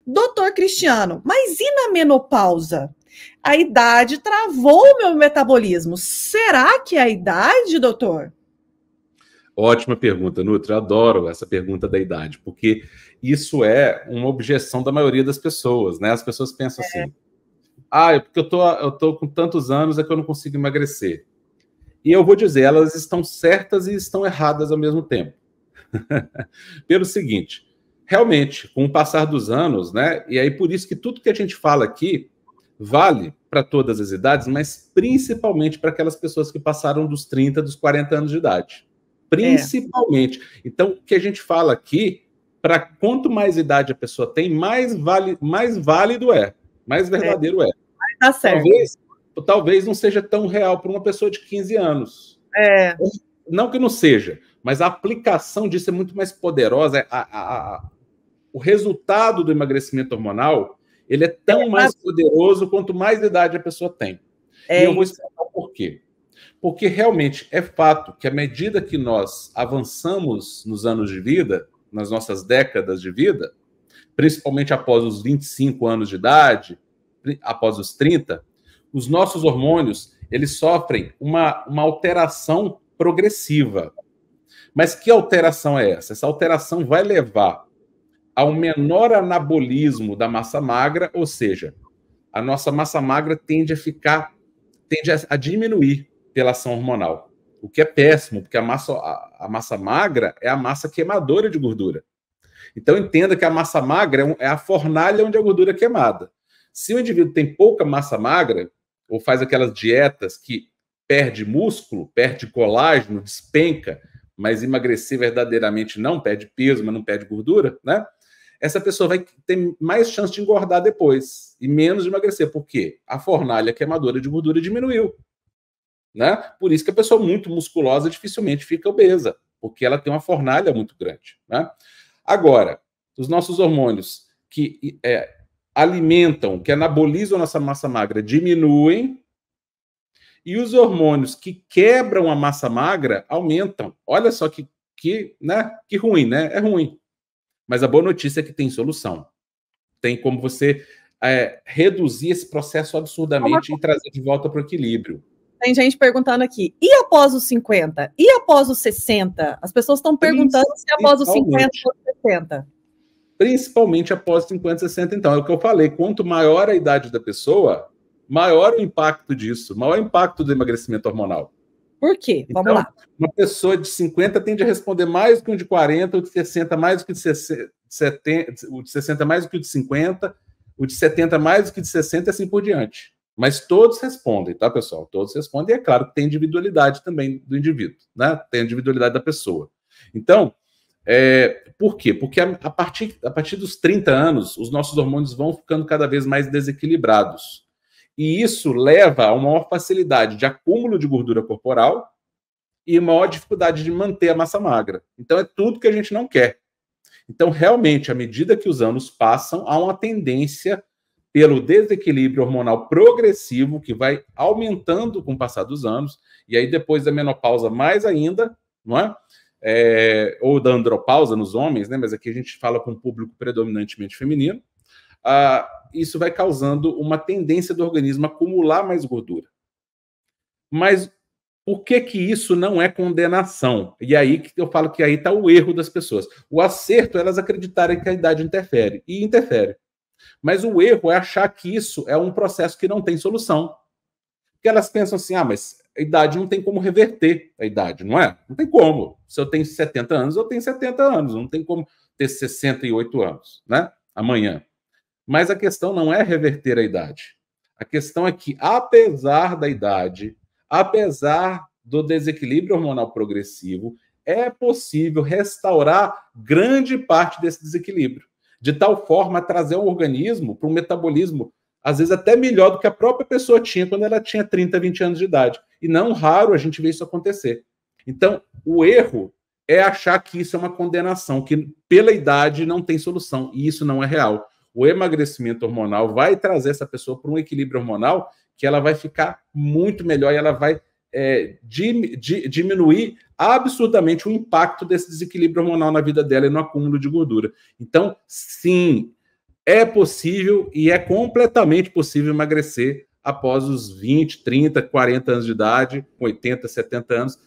Doutor Cristiano, mas e na menopausa? A idade travou o meu metabolismo. Será que é a idade, doutor? Ótima pergunta, Nutri. Eu adoro essa pergunta da idade, porque isso é uma objeção da maioria das pessoas, né? As pessoas pensam assim, é porque eu tô com tantos anos é que eu não consigo emagrecer. E eu vou dizer, elas estão certas e estão erradas ao mesmo tempo. Pelo seguinte, realmente, com o passar dos anos, né? E aí por isso que tudo que a gente fala aqui vale para todas as idades, mas principalmente para aquelas pessoas que passaram dos 30, dos 40 anos de idade. Principalmente. Então, o que a gente fala aqui, para quanto mais idade a pessoa tem, mais válido é, mais verdadeiro é. Tá certo. Talvez não seja tão real para uma pessoa de 15 anos. Não que não seja, mas a aplicação disso é muito mais poderosa. O resultado do emagrecimento hormonal, ele é tão mais poderoso quanto mais idade a pessoa tem. E eu vou explicar por quê. Porque realmente é fato que à medida que nós avançamos nos anos de vida, nas nossas décadas de vida, principalmente após os 25 anos de idade, após os 30, os nossos hormônios, eles sofrem uma alteração progressiva. Mas que alteração é essa? Essa alteração vai levar ao menor anabolismo da massa magra, ou seja, a nossa massa magra tende a diminuir pela ação hormonal, o que é péssimo, porque a massa magra é a massa queimadora de gordura. Então entenda que a massa magra é a fornalha onde a gordura é queimada. Se o indivíduo tem pouca massa magra, ou faz aquelas dietas que perde músculo, perde colágeno, despenca, mas emagrecer verdadeiramente não, perde peso, mas não perde gordura, né? Essa pessoa vai ter mais chance de engordar depois e menos de emagrecer. Por quê? A fornalha queimadora de gordura diminuiu. Né? Por isso que a pessoa muito musculosa dificilmente fica obesa, porque ela tem uma fornalha muito grande. Né? Agora, os nossos hormônios que alimentam, que anabolizam a nossa massa magra, diminuem, e os hormônios que quebram a massa magra aumentam. Olha só que ruim, né? É ruim. Mas a boa notícia é que tem solução. Tem como você reduzir esse processo absurdamente e trazer de volta para o equilíbrio. Tem gente perguntando aqui, e após os 50? E após os 60? As pessoas estão perguntando se após os 50 ou 60. Principalmente após 50, 60, então. É o que eu falei, quanto maior a idade da pessoa, maior o impacto disso, maior o impacto do emagrecimento hormonal. Por quê? Vamos lá. Uma pessoa de 50 tende a responder mais que um de 40, o de 60 mais do que o de 70, o de 60 mais do que o de 50, o de 70 mais do que o de 60 e assim por diante. Mas todos respondem, tá, pessoal? Todos respondem, e é claro que tem individualidade também do indivíduo, né? Tem individualidade da pessoa. Então, por quê? Porque a partir dos 30 anos, os nossos hormônios vão ficando cada vez mais desequilibrados. E isso leva a uma maior facilidade de acúmulo de gordura corporal e maior dificuldade de manter a massa magra. Então, é tudo que a gente não quer. Então, realmente, à medida que os anos passam, há uma tendência pelo desequilíbrio hormonal progressivo, que vai aumentando com o passar dos anos, e aí depois da menopausa mais ainda, não é? Ou da andropausa nos homens, né? Mas aqui a gente fala com um público predominantemente feminino. Isso vai causando uma tendência do organismo a acumular mais gordura. Mas por que isso não é condenação? E aí que eu falo que aí está o erro das pessoas. O acerto é elas acreditarem que a idade interfere, e interfere. Mas o erro é achar que isso é um processo que não tem solução. Porque elas pensam assim, mas a idade não tem como reverter a idade, não é? Não tem como. Se eu tenho 70 anos, eu tenho 70 anos. Não tem como ter 68 anos, né? Amanhã. Mas a questão não é reverter a idade. A questão é que, apesar da idade, apesar do desequilíbrio hormonal progressivo, é possível restaurar grande parte desse desequilíbrio, de tal forma a trazer o organismo para um metabolismo, às vezes até melhor do que a própria pessoa tinha quando ela tinha 30, 20 anos de idade. E não raro a gente vê isso acontecer. Então, o erro é achar que isso é uma condenação, que pela idade não tem solução, e isso não é real. O emagrecimento hormonal vai trazer essa pessoa para um equilíbrio hormonal que ela vai ficar muito melhor e ela vai diminuir absurdamente o impacto desse desequilíbrio hormonal na vida dela e no acúmulo de gordura. Então, sim, é possível e é completamente possível emagrecer após os 20, 30, 40 anos de idade, com 80, 70 anos,